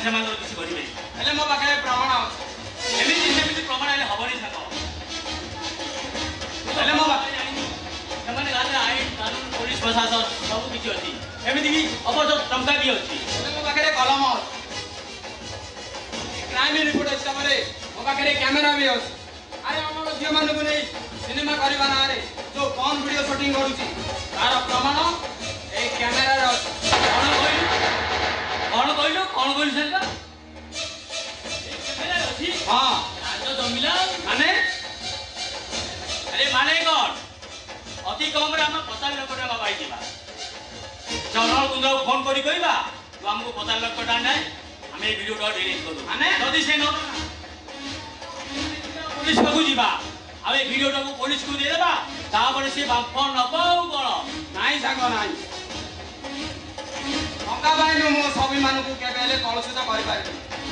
से किसी करेंगे हेले मो पाखे प्रमाण एमती सेमती प्रमाण हेल्ले हेनी साग हेले मो ସେମାନେ ଗାଁରେ ଆଇନ କାନୁନ ପୋଲିସ ପ୍ରଶାସନ ସବୁ କିଛି ଅଛି ଏମିତିକି ଅବଶ୍ୟ ଟଙ୍କା ବି ଅଛି ମୋ ପାଖରେ କଲମ ଅଛି କ୍ରାଇମ ରିପୋର୍ଟ ହିସାବରେ ମୋ ପାଖରେ କ୍ୟାମେରା ବି ଅଛି ଆରେ ଆମର ଝିଅମାନଙ୍କୁ ନେଇ ସିନେମା କରିବା ନାଁରେ ଯୋଉ ପର୍ନ ଭିଡିଓ ସୁଟିଂ କରୁଛି ତାର ପ୍ରମାଣ ଏଇ କ୍ୟାମେରାରେ ଅଛି କଣ କହିଲୁ ସେଟା କ୍ୟାମେରାରେ ଅଛି ହଁ ରାଜ ଜମିଲା ମାନେ ଆରେ ମାନେ କଣ अति कम रे हम 50 लाख टका पाई जनरल कुंद्रा फोन करी कहबा तू हमको 50 लाख टका नै हमें वीडियो डॉट डिलीट कर दो माने जदी से न पुलिस को जीवा हमें वीडियो को पुलिस को दे देबा तापर से बाप न पाऊ कोन नाई संग नाई टका बाई मो सभी मानकु केबेले कलुषित करि पारि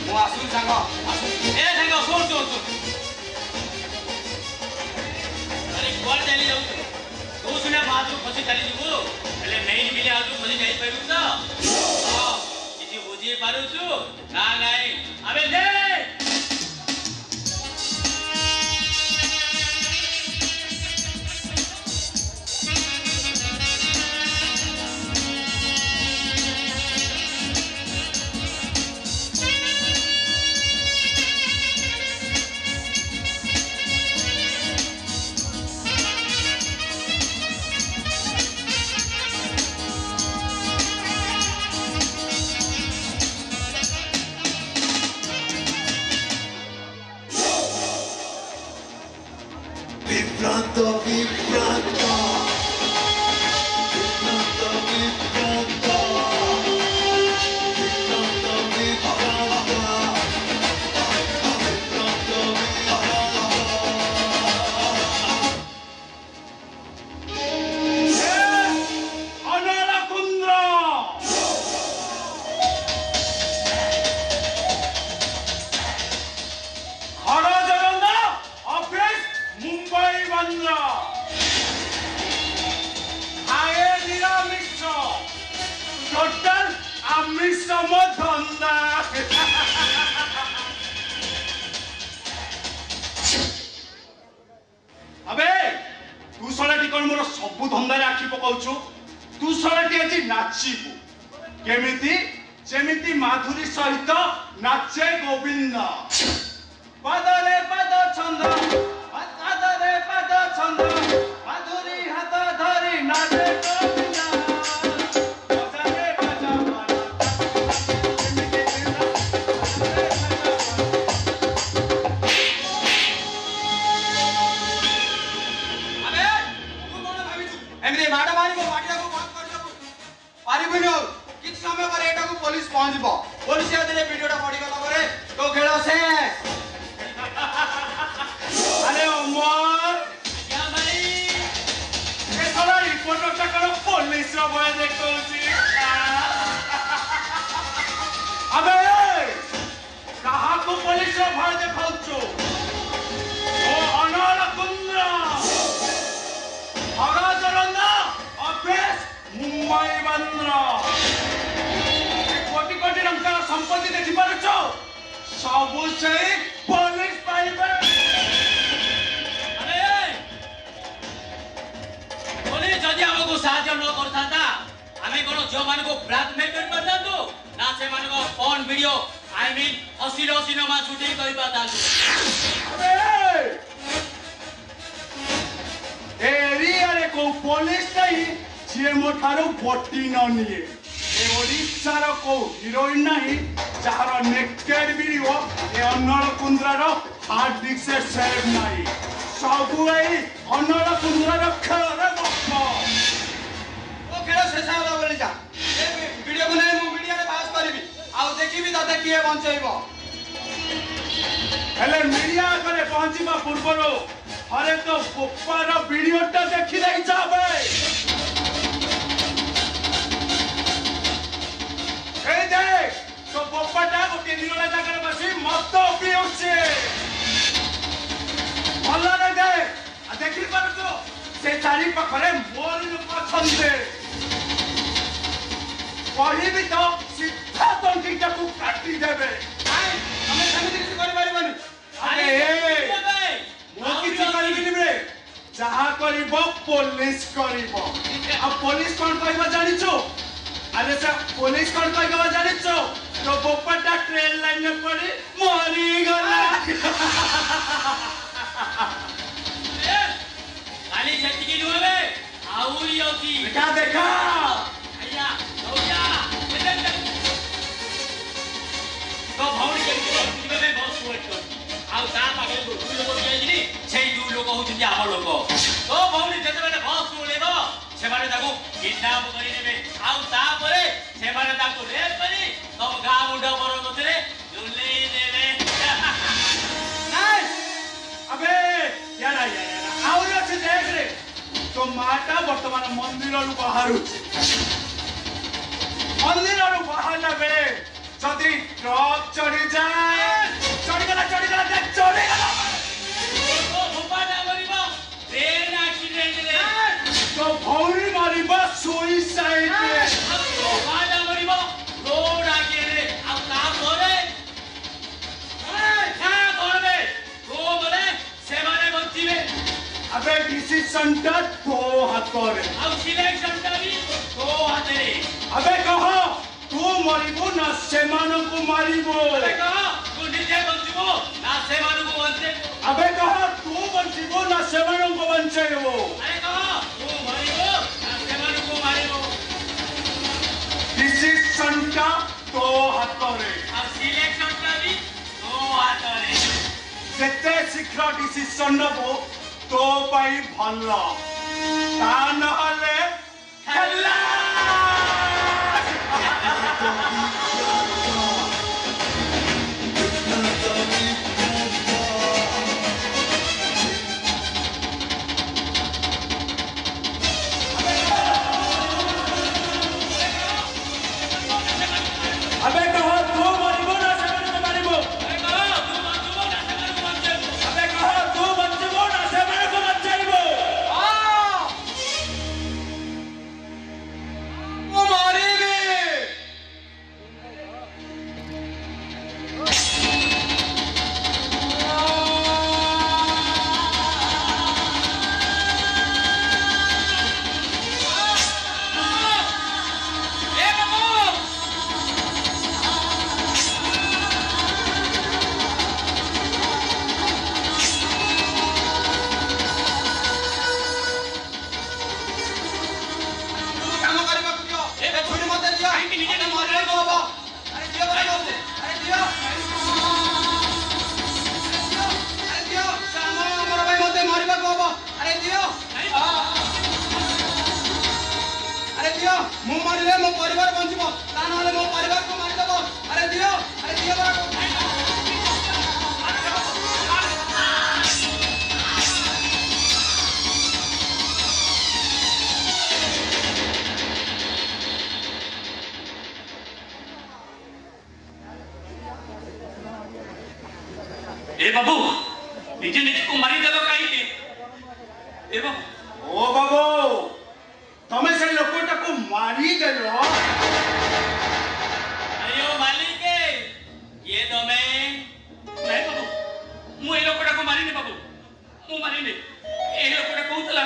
मो आसु संग आसु ए संग सुन अरे कोन चली जाऊ तू सुने बाजू फसी चली जीवु हेले नहीं मिले आजू फसी जाई परु त किछि बुझी पारु छु ना नाही अबे दे अबे तू सलाटी कोन मोर सब धंदा रे आखि पकाउछु तू सलाटी আজি नाचिबु केमिति जेमिति माधुरी सहित नाचे गोविंद पदरे पद छंद पदरे पद छंद माधुरी हाथ धरी नाचे गोविंद पदरे पद एमरे माडा मारी को पाटिया को बात कर दबो पारिबनि हो किछ समय पर एटा को पुलिस पहुंचबो पुलिस आदि वीडियोटा पड़ी गला परे तो खेलो से अरे उमर क्या भाई ए साला रिपोर्टरटा करो पुलिस रो भय देखौची अबे कहा को पुलिस रो भय देखाउछु ओ अनल कुंद्रा हराजरंगा अभ्यास मुंबई बंद्रा कोटी कोटी टंका संपत्ति देखि पारछ सब से पुलिस पाइबे अरे पुलिस जदि हमको साहाय्य न करथाता हमें कोन जो मान को ब्लैकमेल कर परतातो ना से मान को फोन वीडियो आई मीन असिलो सिनेमा शूटिंग करि पातातो अरे एरिया रे को पुलिस नहीं जे मोठारो बटी न निये ए ओडिसा रो को हीरोइन नहीं जहार नेकेड वीडियो ए अनल कुंद्रा रो हार्ड डिस्क से सेव नहीं सब ए अनल कुंद्रा रो खेल रे बप्पा ओ खेलो से साला बोली जा ए वीडियो बनाई मु मीडिया रे पास करबी आ देखिबी तते किए बंचैबो हेले मीडिया करे पहुंचीबा पूर्वरो अरे तो बप्पा रो वीडियोटा देखि नहीं जाबे ए देख तो बप्पाटा गोटे निरोला जागर बसी मत पिउछे भल रे देख आ देखि परछो से चारि पाखरे मोर लोक छन्दे कहिबी तो ହାତଟିଟାକୁ କାଟି ଦେବେ। ଆମେ ସେମିତି କିଛି କରିପାରିବାନି। ଆରେ ମୁଁ କିଛି କରିବିନି ବେ। ଯାହା କରିବ ପୋଲିସ କରିବ। ଆଉ ପୋଲିସ କଣ କହିବ ଜାଣିଛୁ? ଆରେ ସେ ପୋଲିସ କଣ କହିବ ଜାଣିଛୁ? ତୋ ବୋପାଟା ଟ୍ରେନ ଲାଇନରେ ପଡି ମରିଗଲା। ଖାଲି ସେତିକି ନୁହେଁ ବେ, ଆହୁରି ଅଛି। ଦେଖା ଦେଖା ଆଜ୍ଞା ଦୌଡ଼ା ତ ଭଉଣୀ କେମିତି ଯିବେ ବେ ବସ୍ ୱେଟ୍ କରୁଛି। ଆଉ ତା ପାଖରେ ଦୁଇ ଲୋକ ଦିଆଯାଇନି, ସେଇ ଦୁଇ ଲୋକ ହଉଛନ୍ତି ଆମ ଲୋକ। ତ ଭଉଣୀ ଯେତେବେଳେ ବସ୍ ଓହ୍ଲେଇବ ସେମାନେ ତାକୁ କିଡନାପ କରି ନେବେ। ଆଉ ତାପରେ ସେମାନେ ତାକୁ ରେପ୍ କରି ତମ ଗାଁ ମୁଣ୍ଡ ବର ଗଛରେ ଝୁଲେଇ ଦେବେ। ଆବେ ୟାଡା ଆହୁରି ଅଛି ଦେଖରେ। ତୋ ମାଟା ବର୍ତ୍ତମାନ ମନ୍ଦିରରୁ ବାହାରୁଛି। ମନ୍ଦିରରୁ ବାହାରିଲା ବେଳେ ଯଦି ଟ୍ରକ୍ ଚଢିଯାଏ, ଚଢିଗଲା ଚଢିଗଲା। ଭୋପାଟା ମରିବ ଟ୍ରେନ୍ ଆକ୍ସିଡେଣ୍ଟରେ। ତୋ ଭଉଣୀ ମରିବ ସୁଇସାଇଡରେ। ଭୋପାଟା ମରିବ ରୋଡ୍ ଆଗରେ। ଆଉ ତାପରେ ସେମାନେ ବଞ୍ଚିବେ। ଆବେ ଡିସିସନଟା ତୋ ହାତରେ। ଆଉ ସିଲେକ୍ସନଟା ବି ତୋ ହାତରେ। ଆବେ କହ ତୁ ମରିବୁ ନା ସେମାନଙ୍କୁ ମାରିବୁ? ଆବେ କହ ତୁ ନିଜେ ବଞ୍ଚିବୁ ନା ସେମାନଙ୍କୁ ବଞ୍ଚେଇବୁ? ଆବେ କହ ତୁ ବଞ୍ଚିବୁ ନା ସେମାନଙ୍କୁ ବଞ୍ଚେଇବୁ? ଆରେ କହ ତୁ ମରିବୁ ନା ସେମାନଙ୍କୁ ମାରିବୁ? ଡିସିସନଟା ତୋ ହାତରେ। ଆଉ ସିଲେକ୍ସନଟା ବି ତୋ ହାତରେ। ଯେତେ ଶୀଘ୍ର ଡିସିସନ ନବୁ ତୋ ପାଇଁ ଭଲ। ତା ନହେଲେ ହେଲା। আবে কহ তু মরিব না সেମାନଙ୍କୁ মারিব? আরে কহ তୁ ବଞ୍ଚିବୁ ନା ସେମାନଙ୍କୁ ବଞ୍ଚେଇବୁ? আবে কহ তু বঞ্চিব না সেମାନଙ୍କୁ বঞ্চাইব? ମୁଁ ମରିବି। କାମ କରିବାକୁ ଦିଅ। ଏ ଛୁରୀ ମତେ ଦିଅ। କାହିଁକି ନିଜେ ମତେ ମରିବାକୁ ହବ। ଆରେ ଦିଅ ପରା କହୁଛି। ଆରେ ଦିଅ। ଆରେ ଦିଅ। ଆମର ଭାଇ ମତେ ମରିବାକୁ ହବ। ଆରେ ଦିଅ। ଆରେ ଦିଅ। ମୁଁ ମରିଲେ ମୋ ପରିବାର ବଞ୍ଚିବ। ତା ନହେଲେ ମୋ ପରିବାରକୁ ମାରିଦେବ। ଆରେ ଦିଅ। ଆରେ ଦିଅ ପରା କହୁଛି। ଏ ବାବୁ ନିଜେ ନିଜକୁ ମାରିଦେବ କାହିଁକି? ଏ ବାବୁ ଓ ବାବୁ ତମେ ସେ ଲୋକଟାକୁ ମାରିଦେଲ। ଆରେ ଓ ମାଲିକ କିଏ ତମେ? ନାଇଁ ବାବୁ ମୁଁ ଏ ଲୋକଟାକୁ ମାରିନି ବାବୁ, ମୁଁ ମାରିନି। ଏ ଲୋକଟା କହୁଥିଲା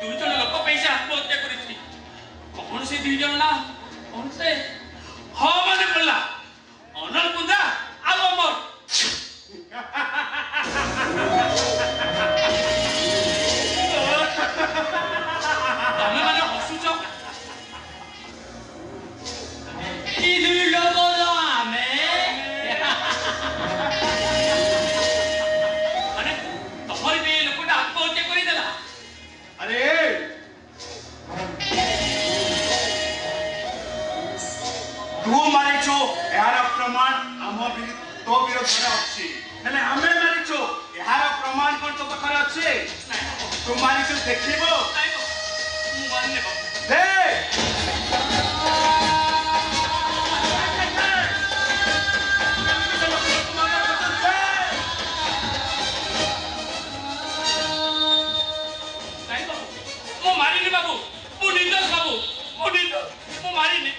2 ଜଣ ଲୋକ ପଇସା ଆତ୍ମହତ୍ୟା କରିଛି। କଣ ସେ 2 ଜଣ ନା? କଣ ସେ? ହଁ ମନେ ପଡିଲା, ଅନଳ କୁନ୍ଦା ଆଉ ଅମର। ତମେ ମାନେ ହସୁଛ? କି 2 ଲୋକ ଆମେ? ମାନେ ତମରି ବି ଏ ଲୋକଟା ଆତ୍ମହତ୍ୟା କରିଦେଲା? ଆରେ ତୁ ମାରିଛୁ ଏହାର ପ୍ରମାଣ ଆମ ତୋ ବିରୋଧରେ ଅଛି। ହେଲେ ଆମେ ମାରିଛୁ ଏହାର ପ୍ରମାଣ କଣ ତୋ ପାଖରେ ଅଛି? ତୁ ମାରିଛୁ ଦେଖିବୁ। ନାଇଁ ବାବୁ, ମୁଁ ମାରିନି ବାବୁ। ନାଇଁ ବାବୁ, ମୁଁ ମାରିନି ବାବୁ, ମୁଁ ନିର୍ଦ୍ଦୋଷ ବାବୁ, ମୁଁ ମାରିନି।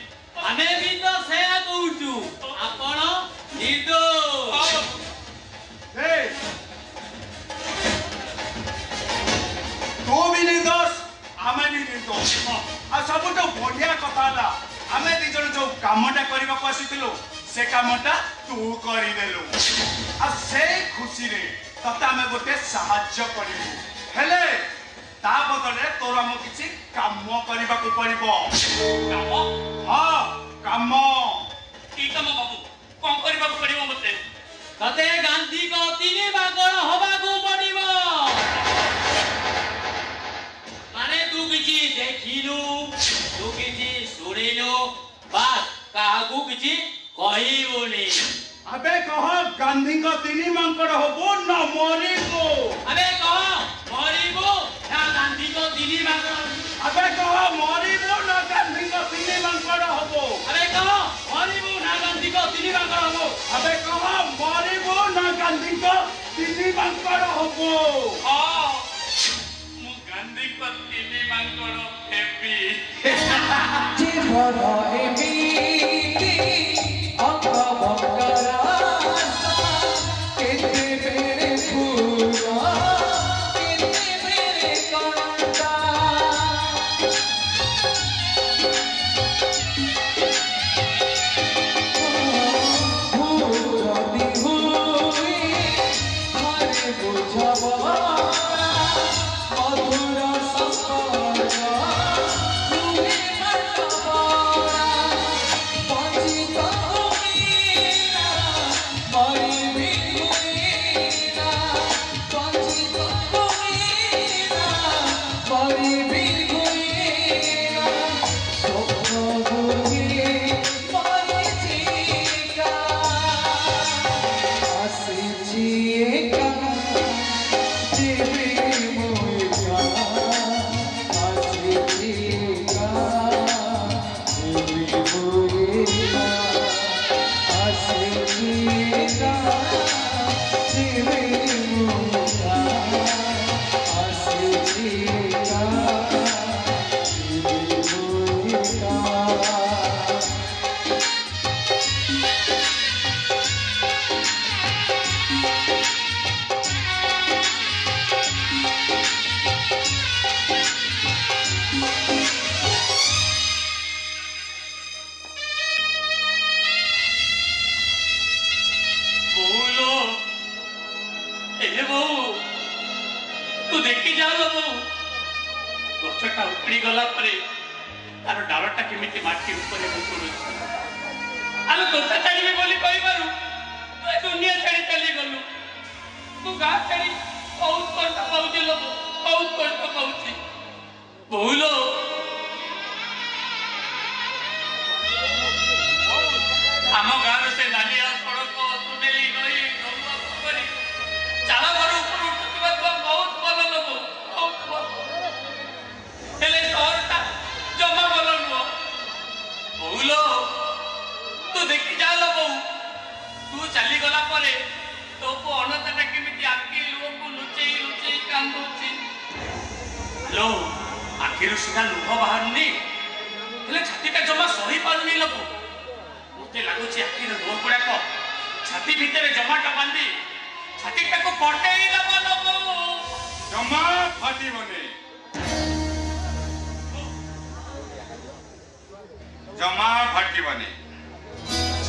ଆମେ ବି ତ ସେୟା କହୁଛୁ। ସହିତ ଆଉ ସବୁଠୁ ବଢିଆ କଥା ହେଲା ଆମେ ଦି ଜଣ ଯୋଉ କାମଟା କରିବାକୁ ଆସିଥିଲୁ ସେ କାମଟା ତୁ କରିଦେଲୁ ଆଉ ସେଇ ଖୁସିରେ ତତେ ଆମେ ଗୋଟେ ସାହାଯ୍ୟ କରିବୁ ହେଲେ ତା ବଦଳରେ ତୋର ଆମ କିଛି କାମ କରିବାକୁ ପଡିବ। କାମ? ହଁ କାମ। କି କାମ ବାବୁ? କଣ କରିବାକୁ ପଡିବ ମତେ? ତତେ ଗାନ୍ଧୀଙ୍କ 3 ମାଙ୍କଡ ହବାକୁ ପଡିବ। ମାନେ ତୁ କିଛି ଦେଖିଲୁ, ତୁ କିଛି ଶୁଣିଲୁ, ବାସ୍ କାହାକୁ କିଛି କହିବୁନି। अबे कहो गांधी को 3 मांकड़ होबो न मरिबो। अबे कहो मरिबो ना गांधी को 3 मांकड़। अबे कहो मरिबो न गांधी को 3 मांकड़ होबो। अबे कहो मरिबो ना गांधी को 3 मांकड़ होबो। अबे कहो मरिबो न गांधी को 3 मांकड़ होबो। हां मु गांधी को 3 मांकड़ हेबी। जीवन हेबी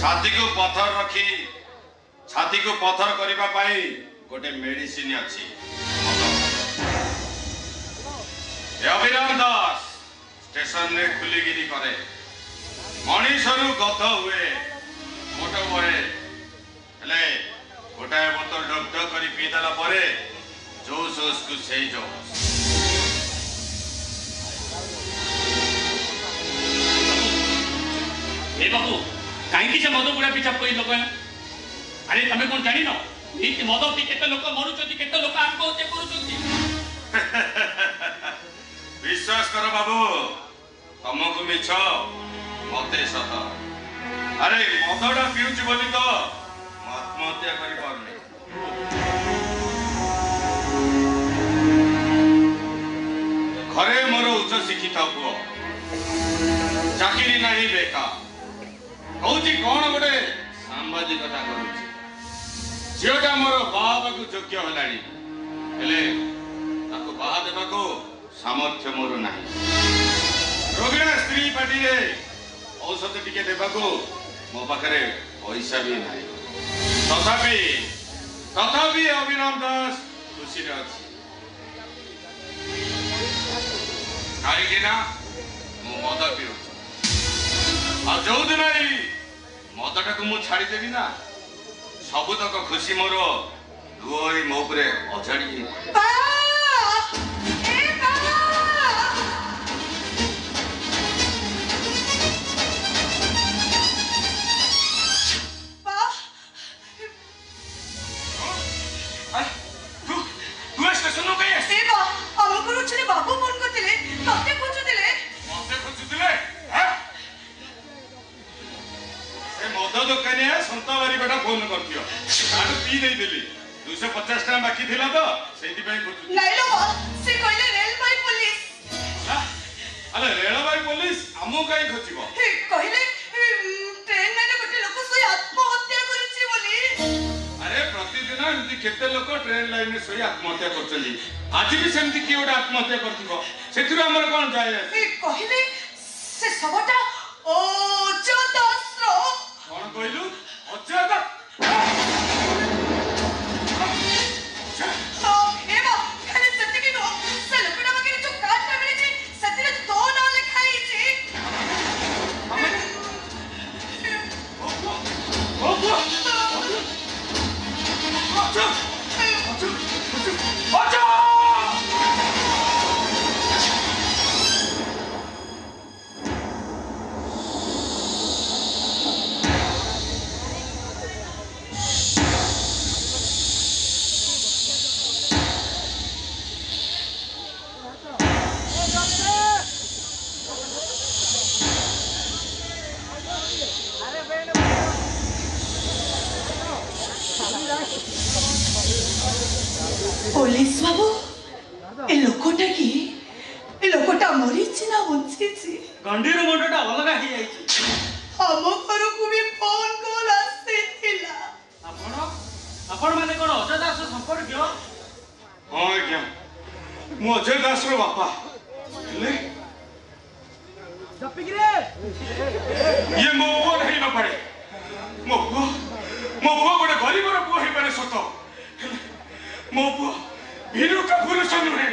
छाती को पत्थर रखी छाती को पत्थर करने पाई गोटे मेडिसिन अच्छी अभिराम दास स्टेशन रे खुलीगिरी करे मनीषरू गत हुए मोट हुए हेले गोटाए बोतल डॉक्टर करी पी देला परे जोश को सही जोश ए बाबू कहीं से मद गुड़ा पिछा कोई लोक अरे तमें कौन जान मद पी के लोक मरुंच के लोक आत्महत्या कर विश्वास कर बाबू तुमको मिछ मते सत अरे मदटा पीऊँ बोली तो आत्महत्या कर घरे मोर उच्च शिक्षित पुओ चाकरी नहीं बेकार कौन गोटे सांबादिकता करुच्ची झीटा मोर बाबा को योग्य है बाहा देवा को सामर्थ्य मोर नहीं रोगिणा स्त्री पार्टी रे औषध टिके देबाको मो पाखरे पैसा भी नाही तथापि अभिराम दास खुशी रे अछि काहे ना मो मद पिउ आ जो दिन मदटा को मु छाड़ी देबी ना सबुतक खुशी मोर लुहरी मो उपरे अझाड़ी बाबू फोन करते मते खोजुले मद दोकानिया संताबारी गोटा फोन करथियो आडू पी देई देली 250 टाका बाकी थिला तो सेति पई खोजु नहीं लो से कहले रेलवे पुलिस अरे रेलवे पुलिस हमो काई खोजिबो कहले ट्रेन में गोटे लोक सोई आत्महत्या करिछि बोली अरे प्रतिदिन एमती केते लोक ट्रेन लाइन में सोई आत्महत्या करछली आज भी सेमती की गोटा आत्महत्या करथिबो सेतिरो हमर कोन जाय कहले से सबटा ओ चोदस्रो कौन कहलु अज्जादा एबा खाली सत्य की नो से लकड़ा मगे जो काट पे मिले छी सत्य तो ना लिखाई छी पुलिस बाबू ए लोकोटा मरीछि ना बंचिछि गंडीर मुंडटा अलगा ही जाइछि हम घर को भी फोन कॉल आसीथिला आपण माने कोन अजय दास संपर्क हां आज्ञा मु अजय दास रो बापा ले दपिगरे ये मो वो नहीं न पाए मो वो गोटे गरीब रो पुओ ही पारे सत मो पुओ वीरू का पुरुष नुहे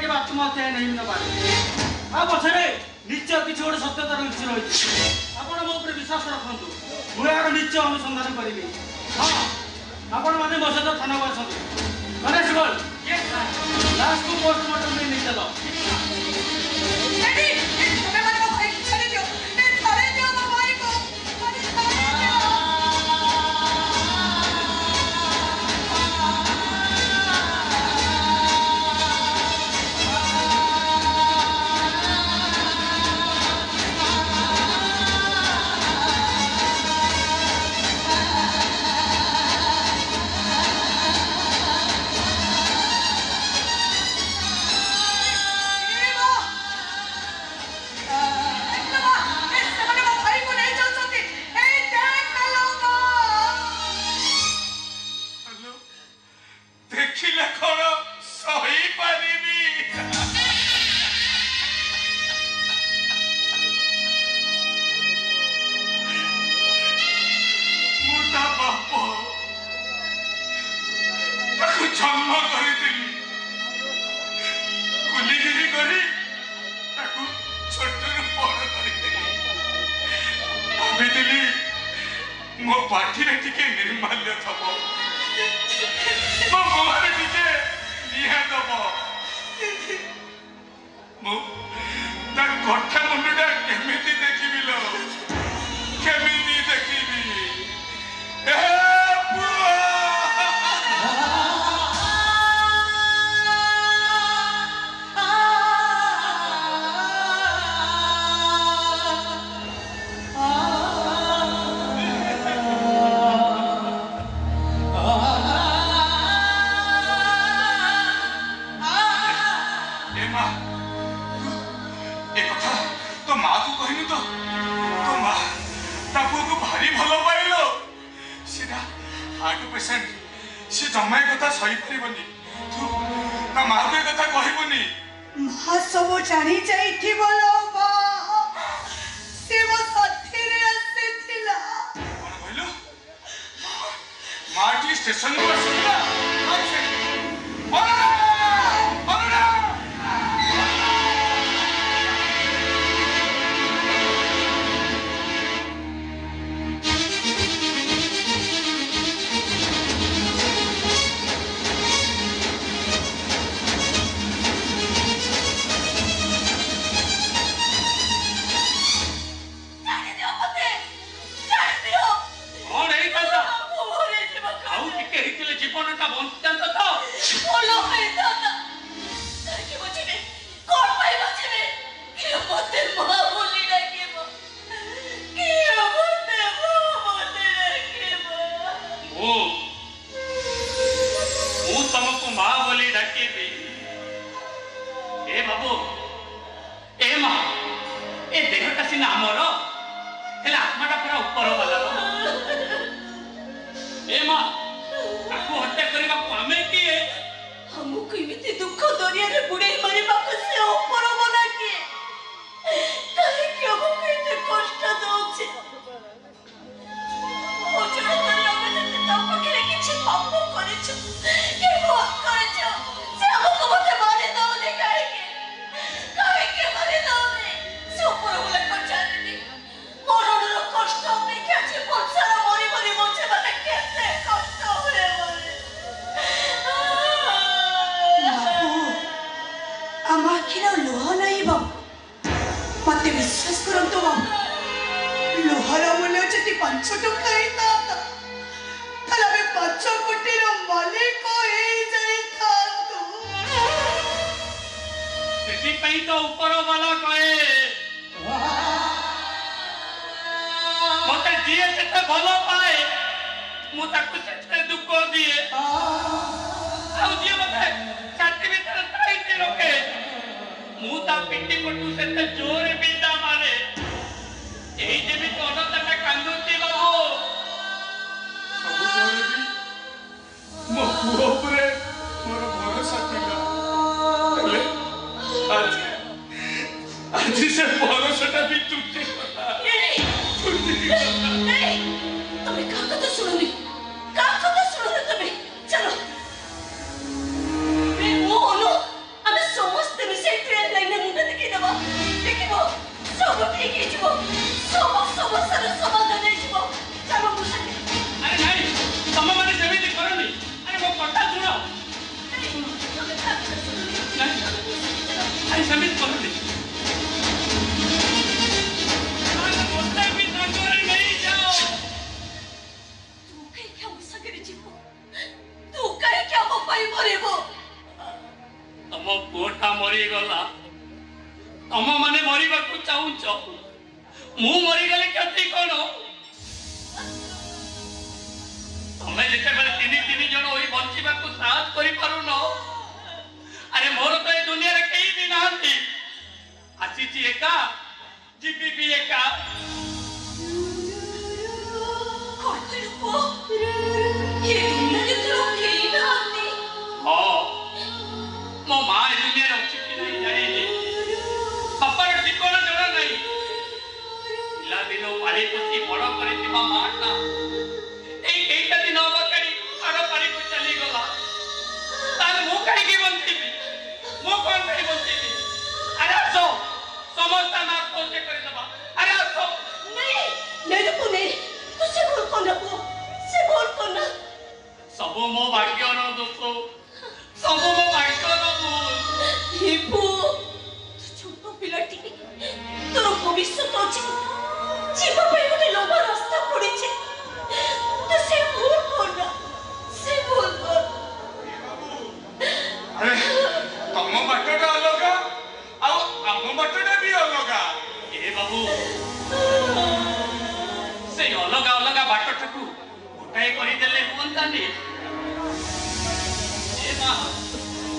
आत्महत्या नहीं न पारे आ पछरे निश्चय किछ गोटे सत्यता रही रही आपण मो ऊपर विश्वास रखंतु मु यार निश्चय अनुसंधान करिबी हां आपण माने मो सहित थाना आसंतु गणेश बोल यस सर लास्ट को पोस्टमार्टम में नहीं चलो रेडी तुम्हें माने को भाई छाड़ दियो छाड़ दियो मो भाई को माने छाड़ दियो मो पाठी रे टिके निर्माल्य थबो मो मोहरे टिके निहा दबो मो ता कठा मुंडा केमिति देखिबिलो केमिति देखिबी ମା ଏ କଥା ତୋ ମାକୁ କହିନୁ ତ? ତୋ ମା ତା ପୁଅକୁ ଭାରି ଭଲ ପାଇଲ। ସେଟା ହାର୍ଟ ପେସେଣ୍ଟ, ସେ ଜମା ଏ କଥା ସହିପାରିବନି। ତୁ ତା ମାକୁ ଏ କଥା କହିବୁନି। ମା ସବୁ ଜାଣି ଯାଇଥିବ ଲୋ ମା। ସେ ମୋ ସାଥିରେ ଆସିଥିଲା। କଣ କହିଲୁ? ମାଟି ଷ୍ଟେସନକୁ ଆସିଥିଲା?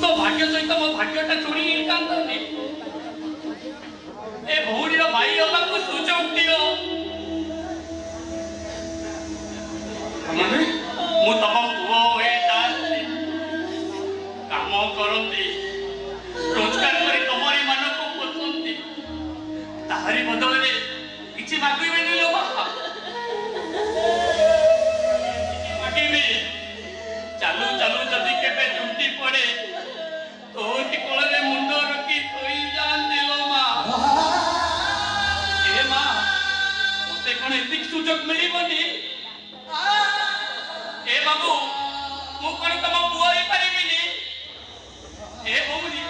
तो ମୋ ଭାଗ୍ୟ ସହିତ ମୋ ଭାଗ୍ୟଟା ଚୋରି ହେଇଥାନ୍ତାନି। ଏ ଭଉଣୀର ଭାଇ ହବାକୁ ସୁଯୋଗ ଦିଅ। ମୁଁ ତମ ପୁଅ ହୋଇଥାନ୍ତି, କାମ କରନ୍ତି, ରୋଜଗାର କରି ତମରି ମାନଙ୍କୁ ପୋଷନ୍ତି, ତାହାରି ବଦଳରେ କିଛି ମାଗିବେନି ଲୋ ବାପା। ମାଗିବି ଚାଲୁ ଚାଲୁ ଯଦି କେବେ ଚୁଟି ପଡେ ତୋରି କୋଳରେ ମୁଣ୍ଡ ରଖି ଶୋଇ ଯାଆନ୍ତି ଲୋ ମା। ଏ ମା ମତେ କଣ ଏତିକି ସୁଯୋଗ ମିଳିବନି? ଏ ବାବୁ ମୁଁ କଣ ତମ ପୁଅ ହେଇପାରିବିନି? ଏ ଭଉଣୀ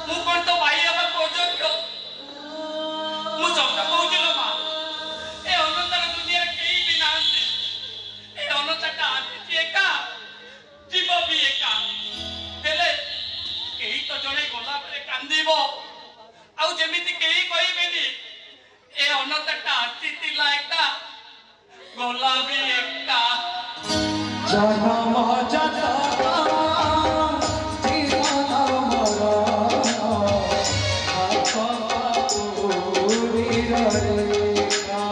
ମୁଁ କଣ ତ ଭାଇ ହେବାକୁ ଅଯୋଗ୍ୟ? ମୁଁ ସତ କହୁଛି ଲୋ ମା, ଏ ଅନନ୍ତର ଦୁନିଆରେ କେହି ବି ନାହାନ୍ତି। ଏ ଅନନ୍ତଟା ଆସିଛି ଏକା, ଯିବ ବି ଏକା। ହେଲେ କେହି ତ ଜଣେ ଗଲା ବେଳେ କାନ୍ଦିବ, ଆଉ ଯେମିତି କେହି କହିବେନି ଏ ଅନନ୍ତଟା ଆସିଥିଲା ଏକା, ଗଲା ବି ଏକା। ଜନମ ଜନମ ଜୀବନ ମୋର ପୁରୀର ରେଖା।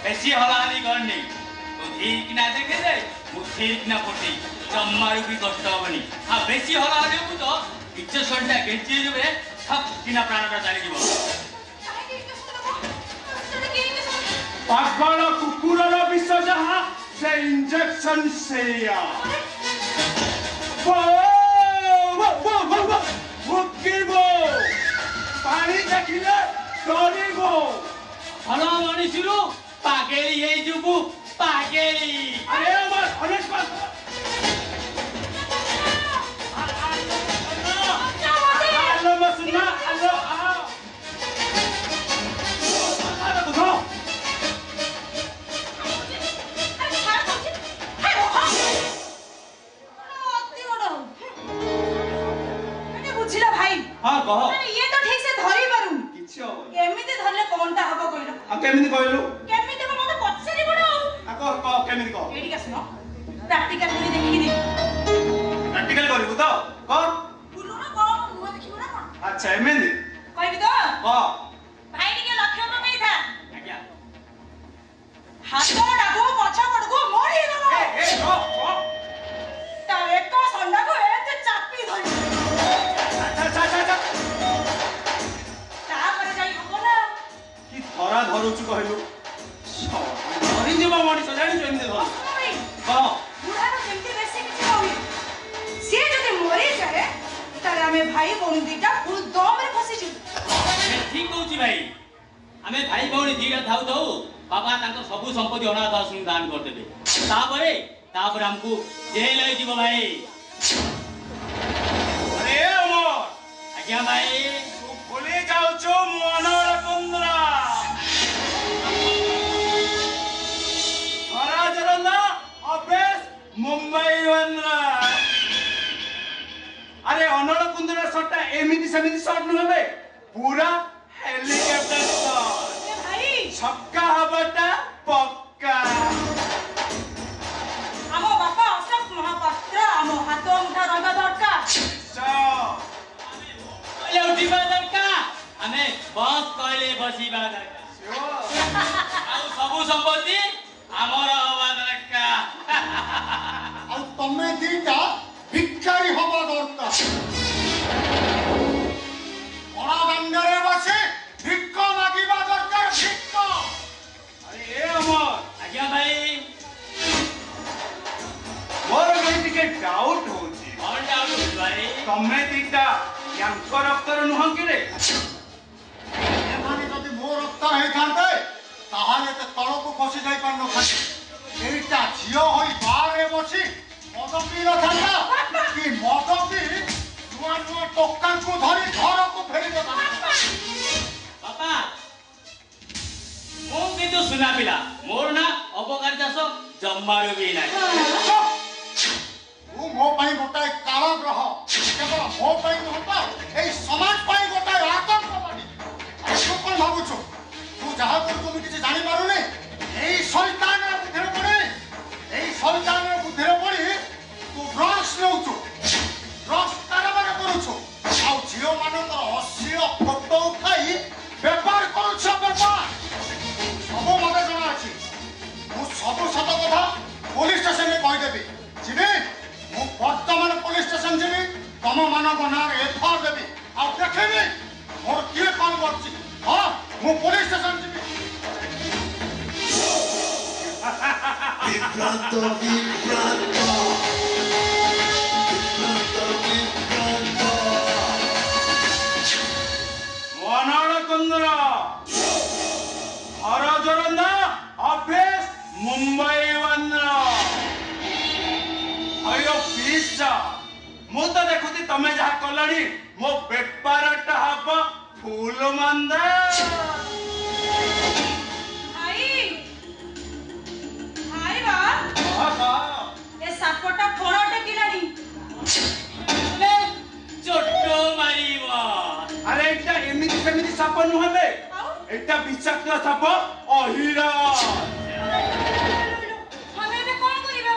बेसी हलाहली गर्ने तो ठीक ना देखे दे मु ठीक ना पटी जम्मारु भी कष्ट हबनी। आ बेसी हलाहली हबु तो इच्छा संटा गेंची जबे सब किना प्राणटा चाली जीव। पागल कुकुरर विष जहा से इंजेक्शन सेया। मुक्किबो पानी देखिले डरिबो। हला मनिसुरु पागेली हे जुबु पागेली। अरे अमर हनेश पास हेलो मसुना हेलो आओ अरे बुझो बुझिला भाई। हां कह ये तो ठीक से धरी पारू किछ हो एमिति धरले कोनटा हबो कहिलो। आ केमिति कहलु केमिति को मते पछरी पड़ो। आ कह केमिति कह एडी का सुनो प्रैक्टिकल करी देखि दे। प्रैक्टिकल करिबु तो कर बुलो ना कौन मुंह देखिबो ना कोन। अच्छा एमिति कहबी तो हां भाई टिके लक्ष्य पकई था आज्ञा हाथ डागो पछा पड़गो मोरी गलो। ए रो ता एक संडा को एते चापी धरी अच्छा ता पर जाई हबो ना। कि धरा धरुछु कहलु धरि जीव मଣିଷ ଜାଣିଛୁ ଏମିତି ଧର भाई ହଁ बुढ़ा रो जेमती बेसी किछ होई से जदि मरी जाए तारे हमें भाई बहन दीटा फुल दम रे फसी जी। ठीक कहूची भाई आमे भाई भौणी दीटा थाउ थाउ बाबा तांको सबु संपत्ति अनाथ आश्रम दान कर देबे। तापरे हमको जेल होई जीव भाई। अरे ଆଜ୍ଞା ଭାଇ ତୁ ଭୁଲି ଯାଉଛୁ ମନର କୁନ୍ଦ୍ର ଧରାଜରନ୍ଦ ଅଭେଶ ମୁମ୍ବାଇ ବନ୍ଦ୍ର আরে অনল কুন্দর শটটা এমিতি সেমিতি শট নহবে পুরা হেলিকপ্টার শট এ ভাই ছক্কা হবাটা পক্কা ଆମ ବାପା ଅଶୋକ ମହାପାତ୍ର ଆମ ହାତ ମୁଠା ରହିବା ଦରକାର କହିଲେ ଉଠିବା ଦରକାର ଆମେ ବସ୍ କହିଲେ ବସିବା ଦରକାର ଆଉ ସବୁ ସମ୍ପତ୍ତି ଆମର ହବା ଦରକାର ଆଉ ତମେ ଦିଟା ଭିକାରୀ ହବା ଦରକାର ଅଣାଦାଣ୍ଡରେ ବସି ଭିକ ମାଗିବା ଦରକାର ଭିକ আরে এ অমর ଆଜ୍ଞା ଭାଇ মোর কাছে টিকে ডাউট হচ্ছে କ'ଣ ଡାଉଟ୍ ଭାଇ ତମେ ଦିଟା ୟାଙ୍କ ରକ୍ତର ନୁହଁ କି ରେ ଏମାନେ ଯଦି ମୋ ରକ୍ତ ହେଇଥାନ୍ତେ ତାହେଲେ ତ ତଳକୁ ଖସି ଯାଇ ପାରିନଥାନ୍ତେ ଏଇଟା ଝିଅ ହୋଇ ବାହାରେ ବସି ମଦ ପିଇ ନଥାନ୍ତା କି ମଦ ପିଇ ନୂଆ ନୂଆ ଟୋକାଙ୍କୁ ଧରି ଘରକୁ ଫେରି ନଥାନ୍ତା ବାପା ମୁଁ କିନ୍ତୁ ସୁନା ପିଲା ମୋର ନା ଅପକାରୀ ଚାଷ ଜମାରୁ ବି ନାହିଁ ତୁ ମୋ ପାଇଁ ଗୋଟାଏ କାଳ ଗ୍ରହ କେବଳ ମୋ ପାଇଁ ନୁହଁ ତ ଏଇ ସମାଜ ପାଇଁ ଗୋଟାଏ ଆତଙ୍କବାଦୀ ତୁ କଣ ଭାବୁଛୁ ତୁ ଯାହା କରୁଛୁ ମୁଁ କିଛି ଜାଣିପାରୁନି ଏଇ ଶୈତାନର ବୁଦ୍ଧିରେ ପଡ଼ି ତୁ ଡ୍ରଗ୍ସ ନେଉଛୁ ଡ୍ରଗ୍ସ କାରବାର କରୁଛୁ ଆଉ ଝିଅମାନଙ୍କର ଅଶ୍ଳୀଳ ଫଟୋ ଉଠାଇ ବେପାର କରୁଛ ବେପାର ସବୁ ମୋତେ ଜଣା ଅଛି ମୁଁ ସବୁ ସତ କଥା ପୋଲିସ ଷ୍ଟେସନରେ କହିଦେବି ଯିବି ମୁଁ ବର୍ତ୍ତମାନ ପୋଲିସ ଷ୍ଟେସନ ଯିବି ତମମାନଙ୍କ ନାଁରେ ଏଫଆଇଆର ଦେବି ଆଉ ଦେଖିବି ମୋର କିଏ କ'ଣ କରୁଛି ହଁ ମୁଁ ପୋଲିସ ଷ୍ଟେସନ ଯିବି বিভ্রান্ত বিভ্রান্ত বিভ্রান্ত মনর কুন্দর ধরাজরন্দ অভেশ মুম্বাই বନ୍ଦ୍র আয়ো প্লিজ ମୁଁ ତ ଦେଖୁଛି ତମେ ଯାହା କଲଣି ମୋ ବେପାରଟା ହବ ଫୁଲ ମନ୍ଦା ଭାଇ ଭାଇ ବା ଏ ସାପଟା ଫଣ ଟେକିଲାଣି ଚୋଟ ମାରିବ আরে এটা এমনি সেমনি সাপ নুহে ଆଉ এটা বিষাক্ত সাপ অহির ଆମେ ଏବେ କଣ କରିବା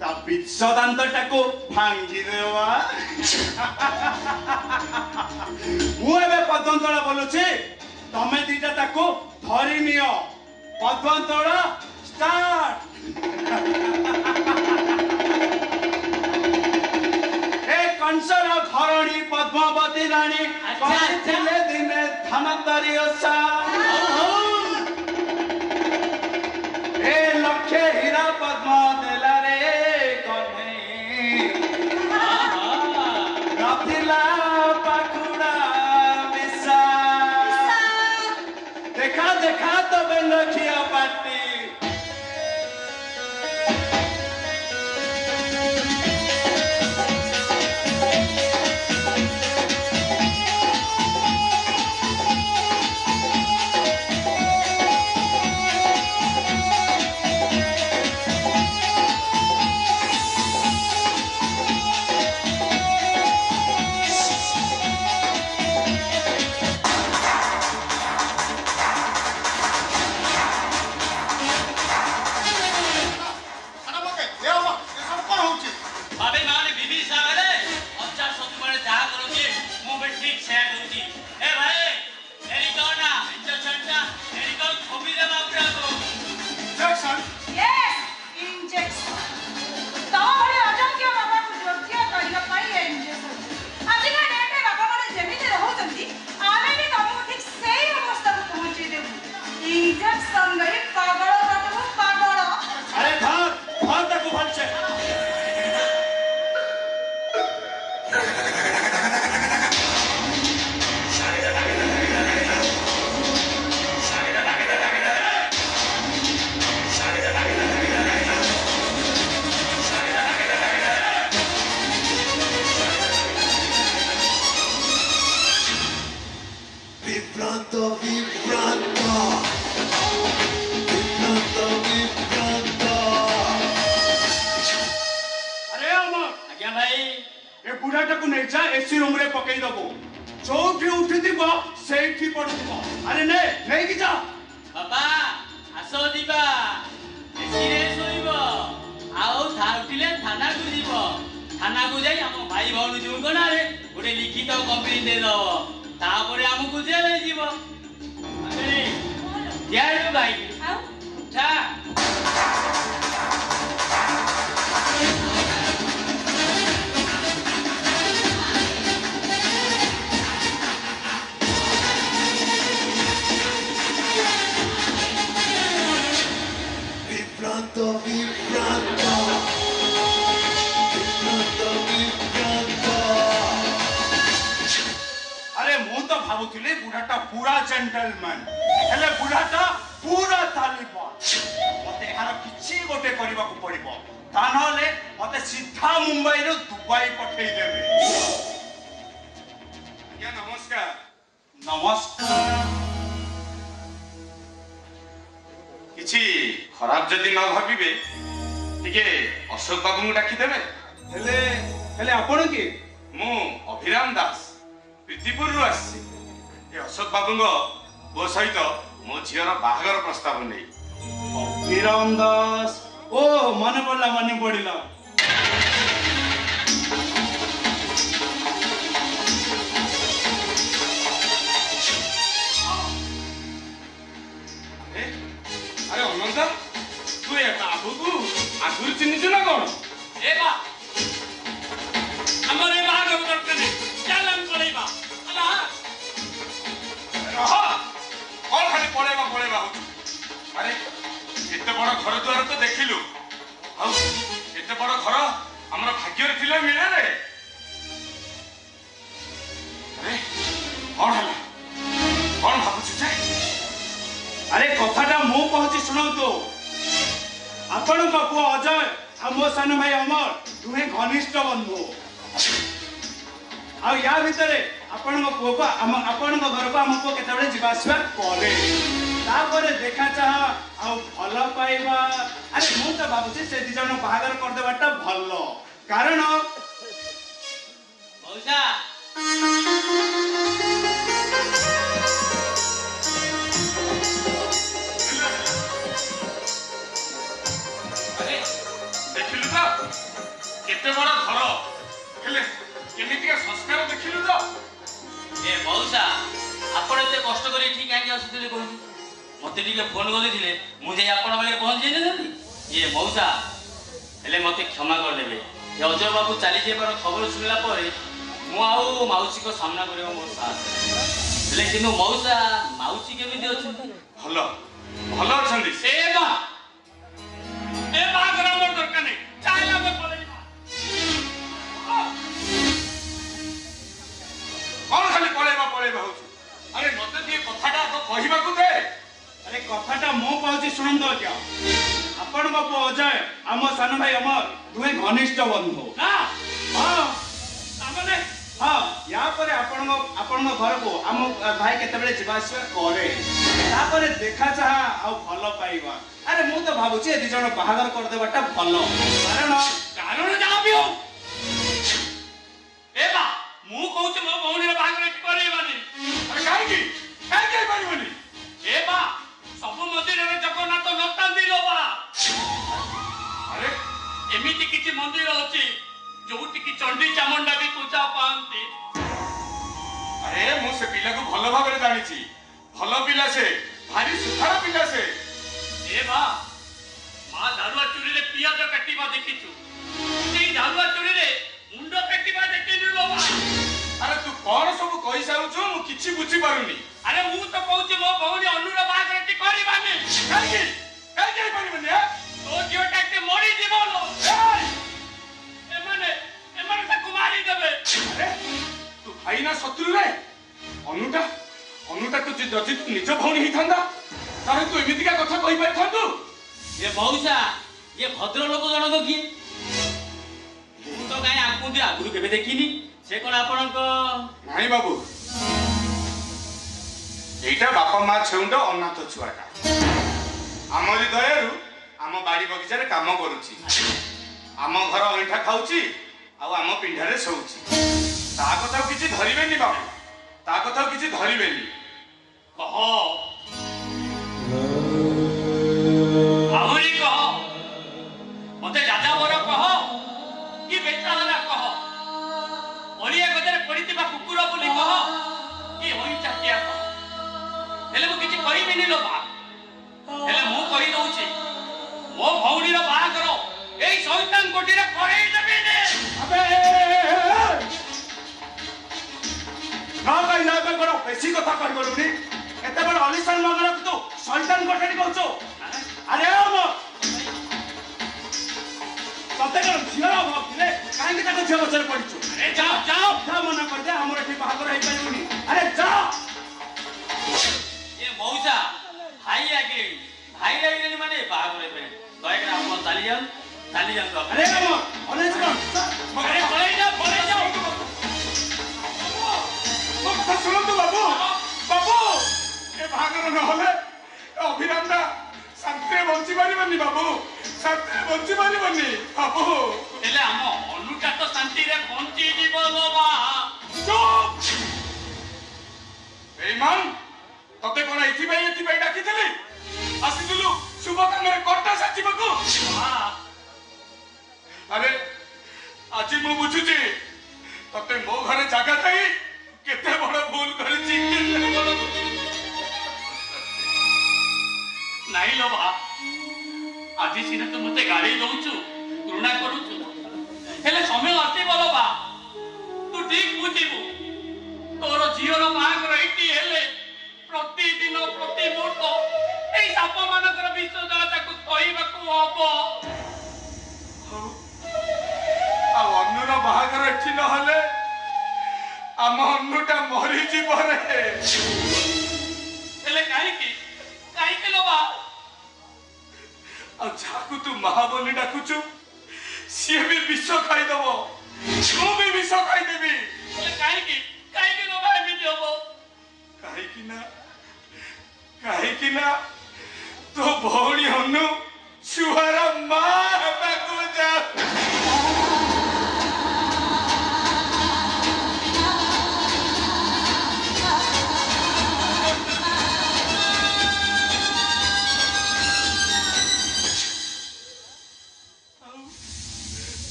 তা বিষ দান্তটাকু ভাঙ্গি দেওয়া ମୁଁ ଏବେ ପଦ୍ମତଳ ବୋଲୁଛି ତମେ ଦିଟା ତାକୁ ଧରି ନିଅ ପଦ୍ମତଳ ଷ୍ଟାର୍ଟ ଏ କଂସର ଧରଣୀ ପଦ୍ମବତୀ ରାଣୀ କରିଥିଲେ ଦିନେ ଧନତରୀ ଓଷା ଏ ଲକ୍ଷେ ହୀରା ପଦ୍ମ ଦେଲା ରେ କହ୍ନେଇ ନଥିଲା ପାଖୁଡ଼ା ମିଶା ଦେଖା ଦେଖା ତବେ ଲଖିଆ ପାଟି Vibranta, vibranta. Vibranta, vibranta. अरे अमर ଆଜ୍ଞା ଭାଇ ए बुढ़ाटा को नहीं जा एसी रूम रे पकई दबो चौठी उठिथिबो सेठी पडुथिबो अरे ने नहीं कि जा ବାପା ଆସ ଯିବା ଏସିରେ ଶୋଇବ ଆଉ ଉଠିଲେ ଥାନାକୁ ଯିବ ଥାନାକୁ ଯାଇ ଆମ ଭାଇ ଭଉଣୀ ଯୋଉ ଗଣାରେ ଗୋଟେ ଲିଖିତ କମ୍ପ୍ଲେନ୍ ଦେଇଦବ ତାପରେ ଆମକୁ ଜେଲ ହେଇଯିବ ଯାଉ ଭାଇ ଆଉ ଉଠା Vibranta, vibranta. Vibranta, vibranta. अरे मु तो भाबुथिले बुढ़ाटा पूरा जेंटलमैन हेले बुढ़ाटा पूरा तालिबान मते एहार किछि गोटे करबा को पड़िबो ता नले मते सीधा मुंबई रो दुबई पठेई देबे ଆଜ୍ଞା ନମସ୍କାର। नमस्कार କିଛି ଖରାପ ଯଦି ନ ଭାବିବେ ଟିକେ ଅଶୋକ ବାବୁଙ୍କୁ ଡାକିଦେବେ। हेले हेले आपण के ମୁଁ ଅଭିରାମ ଦାସ ପ୍ରୀତିପୁରରୁ ଆସିଛି। ଏ ଅଶୋକ ବାବୁଙ୍କ ପୁଅ ସହିତ ମୋ ଝିଅର ବାହାଘର ପ୍ରସ୍ତାବ ନେଇ। विराम दास ओ मन पड़िला ଆରେ ଅନନ୍ତ ତୁ ଏ ବାବୁକୁ ଆଗରୁ ଚିହ୍ନିଛୁ ନା କଣ? ଏ ବା ଆମର ଏ ବାହାଘର ଦରକାର ନାହିଁ ଚାଲ ଆମେ ପଳେଇବା ହେଲା ରହ କଣ ଖାଲି ପଳେଇବା ହଉଛୁ? ଆରେ ଏତେ ବଡ ଘର ଦ୍ୱାର ତ ଦେଖିଲୁ ଆଉ ଏତେ ବଡ ଘର ଆମର ଭାଗ୍ୟରେ ଥିଲେ ମିଳେରେ। ଆରେ କଣ ହେଲା କଣ ଭାବୁଛୁ ଯେ? अरे कथाटा मु कहछि सुनंतु आपण का पुआ अजय आ मो सान भाई अमर दुहे घनिष्ठ बंधु आ या भितरे आपण को पुआ को आपण को घर को हम को केतबे जीवा आसबा करे तापरे देखा चाह आ भल पाइबा अरे मु तो भाबुछि से दि जण बाहागर कर देबाटा भलो कारण मौसा ଦେଖିଲୁ ତ କେତେ ବଡ ଘର ହେଲେ କେମିତିକା ସଂସ୍କାର ଦେଖିଲୁ ତ? ଏ ମଉସା ଆପଣ ଏତେ କଷ୍ଟ କରି ଏଠି କାହିଁକି ଆସୁଥିଲେ କହିଲି ମତେ ଟିକେ ଫୋନ କରିଥିଲେ ମୁଁ ଯାଇ ଆପଣ ପାଖରେ ପହଞ୍ଚି ଯାଇନଥାନ୍ତି। ଇଏ ମଉସା ହେଲେ ମତେ କ୍ଷମା କରିଦେବେ ଏ ଅଜୟ ବାବୁ ଚାଲି ଯିବାର ଖବର ଶୁଣିଲା ପରେ ମୁଁ ଆଉ ମାଉସୀଙ୍କ ସାମ୍ନା କରିବା ମୋର ସାହସ ହେଲେ କିନ୍ତୁ ମଉସା ମାଉସୀ କେମିତି ଅଛନ୍ତି? ଭଲ ଭଲ ଅଛନ୍ତି। ଏ ବାହାଘର ଆମର ଦରକାର ନାହିଁ ଚାଲ ଆମେ ପଳେଇବା। କଣ ଖାଲି ପଳେଇବା ହଉଛୁ? ଆରେ ମତେ ଟିକେ କଥାଟା ଆଗ କହିବାକୁ ଦେ। अरे कथाटा मु कहछि सुनंतु क्या आपण को पुआ अजय आम सान भाई अमर दुहे घनिष्ठ बंधु ନା हां ତାମାନେ हाँ या परे आपण घर को आम भाई केतबेले जीवा आसबा करे तापरे देखा चाह आ भल पाइबा अरे मु तो भाबुछि ए दि जण बाहागर कर देबाटा भलो କାରଣ ଯାହା ବି ହଉ ଏ ବା ମୁଁ କହୁଛି ମୋ ଭଉଣୀର ବାହାଘର ଏଠି କରେଇବାନି। ଆରେ କାହିଁକି ହେଇପାରିବନି? ଏ ବା ସବୁ ମନ୍ଦିରରେ ଜଗନ୍ନାଥ ନଥାନ୍ତି ଲୋ ବା। ଆରେ ଏମିତି କିଛି ମନ୍ଦିର ଅଛି ଯୋଉଠିକି ଚଣ୍ଡୀ ଚାମୁଣ୍ଡା ବି ପୂଜା ପାଆନ୍ତି। ଆରେ ମୁଁ ସେ ପିଲାକୁ ଭଲ ଭାବରେ ଜାଣିଛି। ଭଲ ପିଲା ସେ ଭାରି ସୁଖାର ପିଲା ସେ। ଏ ବା ମା ଧାରୁଆ ଚୁରିରେ ପିଆଜ କାଟିବା ଦେଖିଛୁ ସେଇ ଧାରୁଆ ଚୁରିରେ ମୁଣ୍ଡ କାଟିବା ଦେଖିଛୁ ଲୋ ବା। ଆରେ ତୁ କଣ ସବୁ କହିସାରୁଛୁ ମୁଁ କିଛି ବୁଝିପାରୁନି। ଆରେ ମୁଁ ତ କହୁଛି ମୋ ଭଉଣୀ ଅନୁର ବାହାଘର ଏଠି କରିବାନି। କାହିଁକି ହେଇପାରିବନି? ତୋ ଝିଅଟା ଏଠି ମରିଯିବ ଲୋ। ଏମାନେ ତାକୁ ମାରିଦେବେ। ଆରେ ତୁ ଭାଇ ନା ଶତ୍ରୁ ରେ? ଅନୁଟା ତୁ ଯଦି ତୁ ନିଜ ଭଉଣୀ ହେଇଥାନ୍ତା ତାହେଲେ ତୁ ଏମିତିକା କଥା କହିପାରିଥାନ୍ତୁ। ଏ ମଉସା ଇଏ ଭଦ୍ର ଲୋକ ଜଣକ କିଏ? ମୁଁ ତ କାହିଁ ଆଗରୁ କେବେ ଦେଖିନି। ସେ କଣ ଆପଣଙ୍କ? ନାଇଁ ବାବୁ दीटा बापा माँ छेउंड अनाथ छुआटा आमरी दयारू आम बाड़ी बगीचारे काम करुची आम घर अंठा खाऊची आम पिंढारे शोची ता कथा किछि धरिबेनी बाबू ता कथा किछि धरिबेनी कह आहुरी कह मते दादा बर कह कि बेटा वाला कह ओलिया गदरे पड़ितिबा कुकुर बोली कह कि होई चाकिया कह हेले मु किछि कहिबिनी लो बा हेले मु कहि दउची मो भौणी रो बाहा करो एई शैतान कोठी रे करेई देबे ने अबे ना करो बेसी कथा कर बोलुनी एते बड़ अलिशान मगर तू शैतान कोठी कहछो अरे ओ तते कर झियो भक्तिले काहे के ताको झियो बचर पड़िछु अरे जाओ था मना कर दे हमर एठी बाहागर हेई परिबनी अरे जा ये मौसा भाई आगे भाई आगे माने बाहागर हेई परिबनी दया कर आप चाली जान तो अरे अनेज कर अरे पळे जाओ मत सुनो तो बाबू बाबू ए बाहागर न होले अभिराम दा शांति बंची पारिबनी बाबू शांति बंची पारिबनी बाबू हेले हम अनुटा तो शांति रे बंची जीव लोबा चुप बेईमान तते कोन एथि भाई डाकितले आसिलु शुभ कामरे कोटा साचिबको अरे आज मु बुझुची तते मो घरे जागा थाई केते बड़ भूल करछि केते बड़ नहीं लोबा आज सिने तो मते गाड़ी दउछु घृणा करूछु हेले समय अति बोलबा तू ठीक बुझिबु तोर जीवन माग रहिती हेले प्रतिदिन प्रति मुहूर्त एई साप मानकर विश्वजलता को कहिबाकू हबो आ अन्नुर बाहागर एठी न हले आम अन्नुटा मरि जीव रे हेले काई के लोबा आ जाकू तू महाबली डाकुचु सिए भी विष खाई दबो तू भी विष खाई देबी हेले काई के लोबा एमिति हबो काहे ना तो भौणी अन्नु छुआर मां हेबाकू जा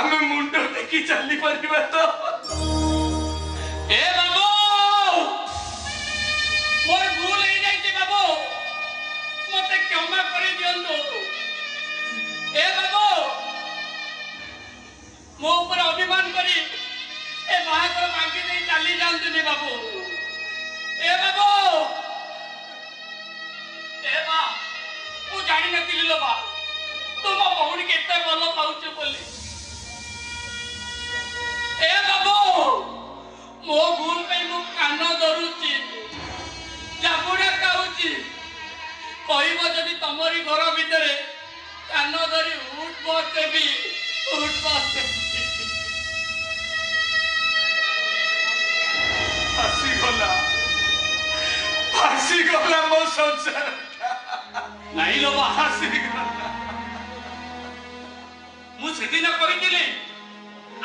आमे मुंड देखी चली परिबा तो ए बाबू मोर भूल हे जाई बाबू मते क्षमा करि दियंतो ए बाबू मो ऊपर अभिमान करी ए बाहाकर मांगी दे चली जानतनी बाबू ए बाबू ए बा तू जानि नथिली लो बा तुम भौणी केते भलो पाउछ बोली ए बाबू मो भूल पे मु कान धरुची जाबुड़ा खाऊची कहब जदि तमरी घर भितर कान धरी उठ बस भी उठ बस फांसी गला मो संसार नहीं लो फांसी गला मु सेदिन कहिथिली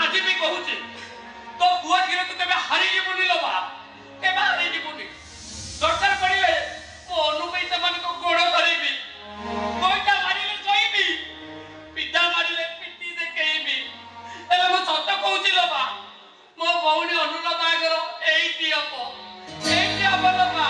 आज भी कहूची तो बुआ धीरे तू केबे हारी जीवनी लो बा केबे हारी जीवनी दरकार पड़िले मो अनुपई तमन को गोड़ धरिबी कोइटा मारिले कहिबी पिता मारिले पिटी देखेइबी एले मो सत कहूची लो बा मो भौणी अनुला बागर एइटी अप लो बा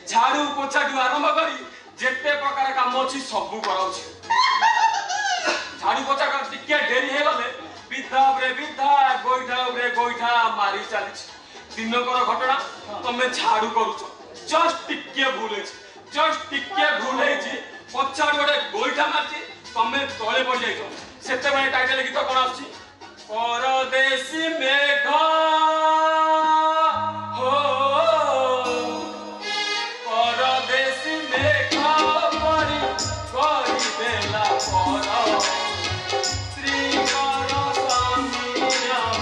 झाड़ू पोछाठू आरंभ करी जेते प्रकार काम अच्छी सबू कराउछि झाड़ू पोछा कर टिके डेरी हे गले विधा उपरे विधा गोइठा उपरे गोइठा मारी चली दिनकर घटना तमे झाड़ू करूछ जस्ट टिके भूल हेछि पछाड़ गोटे गोइठा मारछि तमे तळे पड़ जाइछो सेते बेले टाइटल गीत कोन आछि परदेसी मेघ हो परदेसी मेघ परी करी देला पर श्रीकर स्वामी आऊ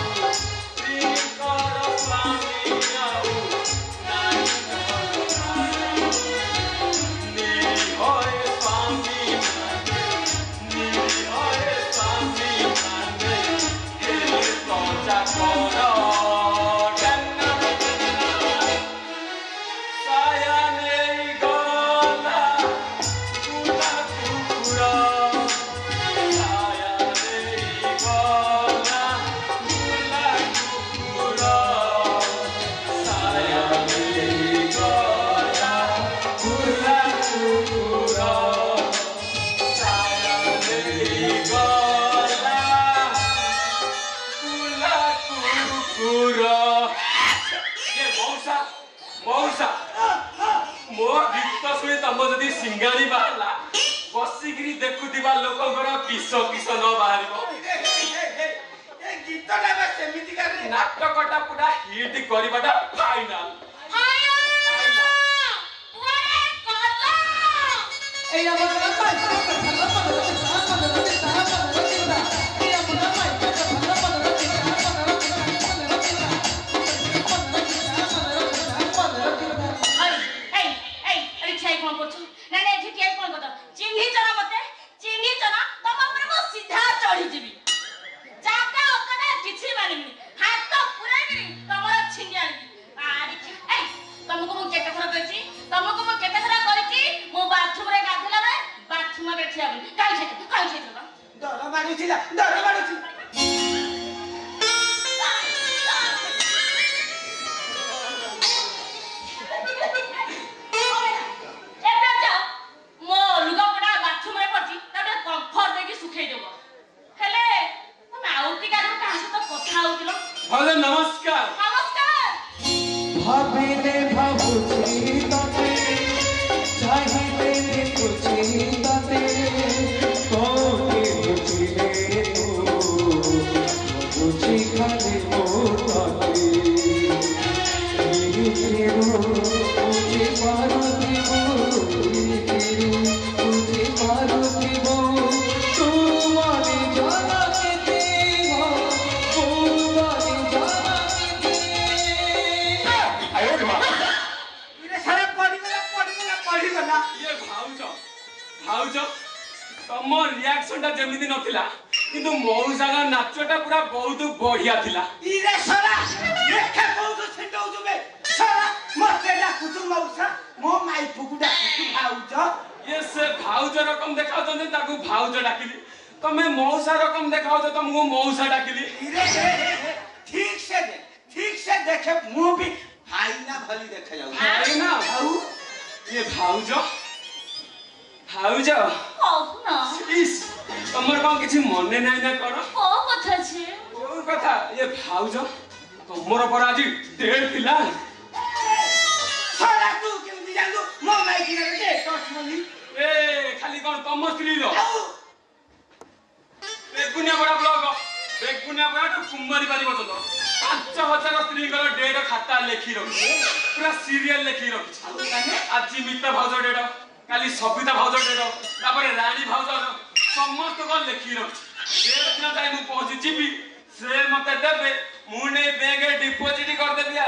श्रीकर स्वामी आऊ नाई होय स्वामी होय स्वामी हे तो जाकर साया नहीं गला कुला कुकुरा साया नहीं गला कुला कुकुरा साया नहीं गला कुला कुकुरा साया नहीं गला कुला कुकुरा ये मौसा मो गीत शुणी तम जदि सिंगाणी बाहला बसिकी देखुवा लोकंर किस किस न बाहर नाटकटा पूरा हिट करवाटा फाइनाल नमस्कार भाविले भाबुची तते चाहिए देखुची तते कोके बुझिले तू बुझी खाली मोटते तेरो बुझी पारुती बुझी पारुती तू माने जाना के हो तू माने जाना ये भाउज तम रिएक्शन टा जेमिति नथिला किंतु मौसा का नाचटा पूरा बहुत बढ़िया थिला इरे सरा देखे बहुत छिटौ जुबे सरा मते डाकुछु मौसा मो माई फुकु डाकुछु भाउज ये से भाउज रकम देखाउ तने ताकू भाउज डाकिली तमे मौसा रकम देखाउ त तुमको मौसा डाकिली इरे ठीक से देखे मु भी हाइना भली देखे जाऊ हाइना ये भाउज इस तमर कौन किछि मने नाही ना कर ओ कथा ये भाउज तमर पर आज डेट थिला सरा तू केमति जानलु मो माई की रे टचमनी ए खाली कौन तम स्त्री रो बेगुनिया बड़ा ब्लॉग बेगुनिया बड़ा तो कुमारी बारी बचतो 5000 स्त्री कर डेट खाता लेखी रखी पूरा सीरियल लेखी रखी आज मिता भाउज डेट काली सबिता भाउज डेट तापर रानी भाउज समस्त को लेखी रखी डेट दिन टाइम पहुंची जीबी से मते देबे मु ने बैंक डिपॉजिट कर देबी आ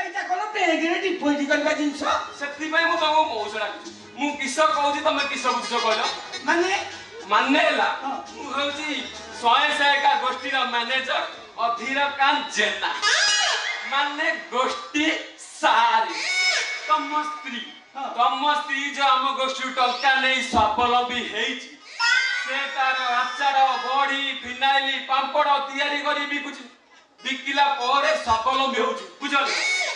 एटा कोन बैंक रे डिपॉजिट करबा जिंस सेति भाई मु तो मौसड़ा मु किस कहूची तमे किस बुझ कहलो माने ला मु कहूची 100 का गोष्ठी रा मैनेजर अधीरकांत जेना माने गोष्ठी सारी तम स्त्री जो आम गोष्ठी टंका नहीं स्वावलंबी हेची से तार आचार बड़ी फिनाइल पापड़ तैयारी करी बिकुची बिकिला परे स्वावलंबी होची बुझल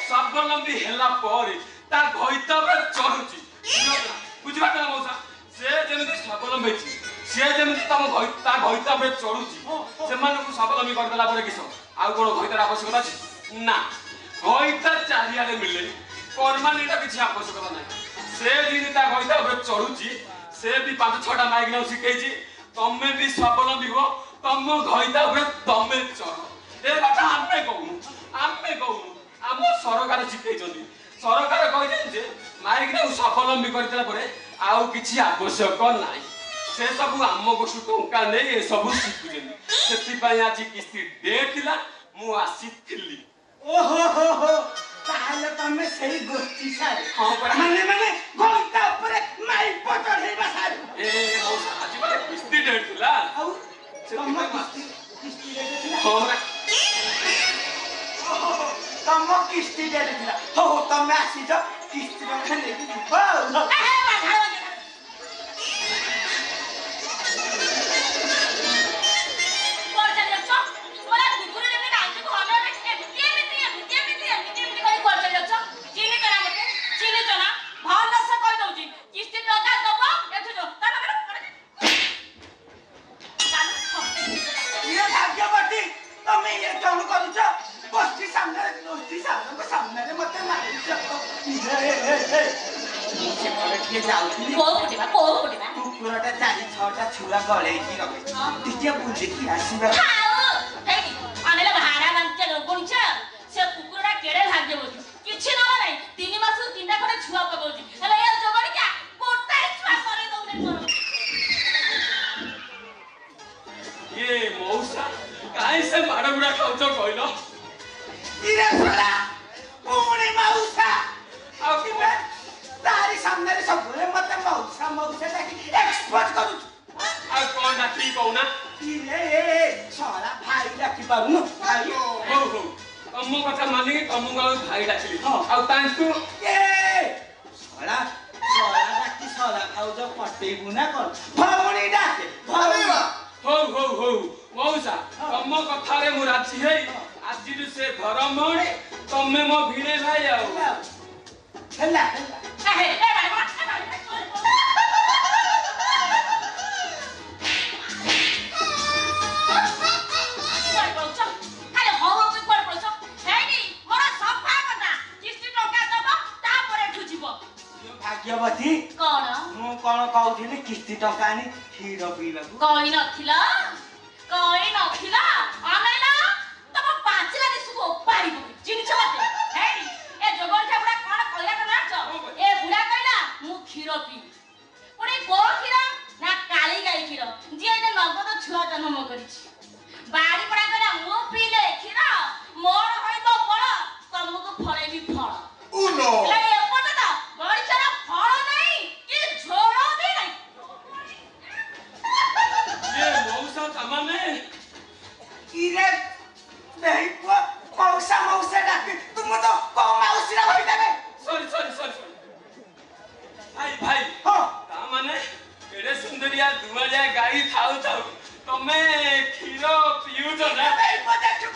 स्वावलंबी हेला पर ता घइता पे चढ़ुची बुझिबा ना मौसा से जेମିତି स्वावलंबी छी से जेମିତି तम घइता घइता पे चढ़ुची से मानको स्वावलंबी कर देला पर किस आ कोन घइतार आवश्यकता छी ना घइता चारियाले मिले परमानेंट किछि आवश्यकता नाही से दिन ता घइता पे चढ़ुची से भी 5-6टा माइक न सिखैछि तमे भी स्वावलंबी हो तम घइता पे तमे चढ़ ए बात आमे कहू आम सरकार शिखैछन्ति सरकार कहछन् जे माइक न स्वावलंबी करतला परे आउ किछि आवश्यक नाही से सब आम गोसु टंका नै ए सब शिखुछन्ति सेति पय आज किस्ती डे थिला मु आसीथिली ओहो हो हो ताहले तमे सही गोष्ठी सारे हां माने घंटा ऊपर माइक पटल हेबा सारे ए मौसा आज बड़े किस्ती डे थिला आउ तम किस्ती डे थिला तम किस्ती डे थिला हो तमे आसी जा किस्ती टंका नेबी हो कुकुरटा 4-6टा छुआ गळेकी रखे टिके बुझेकी आसीबा आनेला भाडा मानते गुणछ से कुकुरटा केडे भाग्य बोली किछि न नै 3 मास 3टा खडे छुआ पकोजी हेले ए जगड़ी क्या कोटा छुआ करे दउने करो ये मौसा काहे से माडगुडा खाउछ कहलो इरे छोरा कोणी मौसा आ किबे तारी सामने रे सबले मते मौसा डाकी एक्सपोर्ट करू आ कोन डाकी कहूना इरे छोरा भाई डाकी पारुनु भाई हो तम कथा मानि तम भाई डाकिली आ तांकु ए छोरा डाकी छोरा खाउज पटेबु ना कोन भौणी डाके भौणीवा हो मौसा तम कथा रे मु राजी हे आज से घर मणे तमे मो भिड़े भाई आउ हेला हे भाग्यवती कौन मु कोन कहउथिली किस्ती टंका आनी खीर पीबाकू कहि नथिला आनैला तब 5 लाख सुको पारी चिनिछ मते हे ए जगन ठाकुरा कोन कहया नाच ए बुढा कहला मु खीर पी पुणी को खीर ना काली गाई खीर जे ने नगद छुआ जन्म करिछि बाड़ी पड़ा कहला मु पीले खीर मोर होइबो बळ तमको फळे भी फळ Uno. ले ए पटदा बड़ीचरा फळ नै कि झोळ भी नै ये मौसा तमाने इरे नहीं मौसा डाके तुम तो को मौसी रा होई देबे सॉरी भाई हां तमाने एडे सुंदरिया दुआलिया गाई थाउ तमे खीर पिउ त ना ए पजा चुप